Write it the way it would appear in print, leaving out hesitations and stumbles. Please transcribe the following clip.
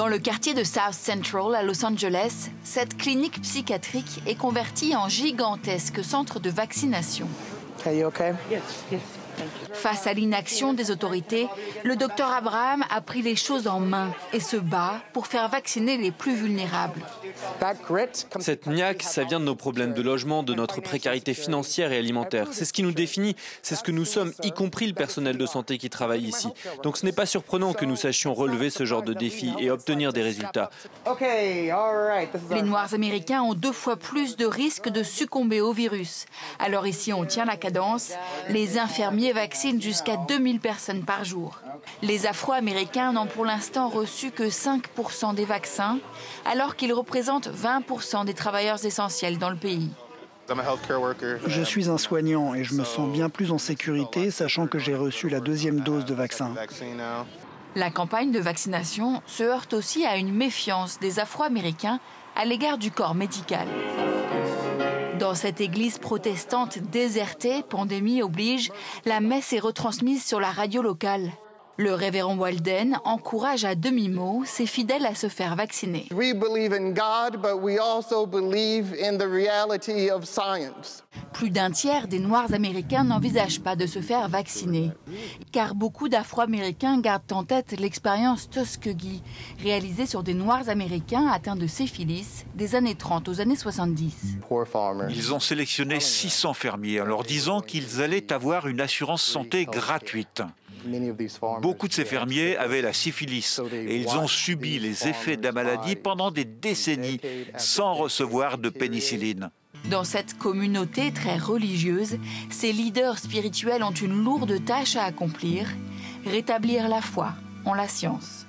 Dans le quartier de South Central à Los Angeles, cette clinique psychiatrique est convertie en gigantesque centre de vaccination. Are you okay? Face à l'inaction des autorités, le docteur Abraham a pris les choses en main et se bat pour faire vacciner les plus vulnérables. Cette niaque, ça vient de nos problèmes de logement, de notre précarité financière et alimentaire. C'est ce qui nous définit, c'est ce que nous sommes, y compris le personnel de santé qui travaille ici. Donc ce n'est pas surprenant que nous sachions relever ce genre de défis et obtenir des résultats. Les Noirs américains ont 2 fois plus de risques de succomber au virus. Alors ici, on tient la cadence. Les infirmiers vaccinent jusqu'à 2000 personnes par jour. Les Afro-Américains n'ont pour l'instant reçu que 5% des vaccins, alors qu'ils représentent 20% des travailleurs essentiels dans le pays. Je suis un soignant et je me sens bien plus en sécurité, sachant que j'ai reçu la 2e dose de vaccin. La campagne de vaccination se heurte aussi à une méfiance des Afro-Américains à l'égard du corps médical. Dans cette église protestante désertée, pandémie oblige, la messe est retransmise sur la radio locale. Le révérend Walden encourage à demi-mot ses fidèles à se faire vacciner. Plus d'un tiers des Noirs américains n'envisagent pas de se faire vacciner, car beaucoup d'Afro-Américains gardent en tête l'expérience Tuskegee, réalisée sur des Noirs américains atteints de syphilis des années 30 aux années 70. Ils ont sélectionné 600 fermiers en leur disant qu'ils allaient avoir une assurance santé gratuite. Beaucoup de ces fermiers avaient la syphilis et ils ont subi les effets de la maladie pendant des décennies sans recevoir de pénicilline. Dans cette communauté très religieuse, ces leaders spirituels ont une lourde tâche à accomplir, rétablir la foi en la science.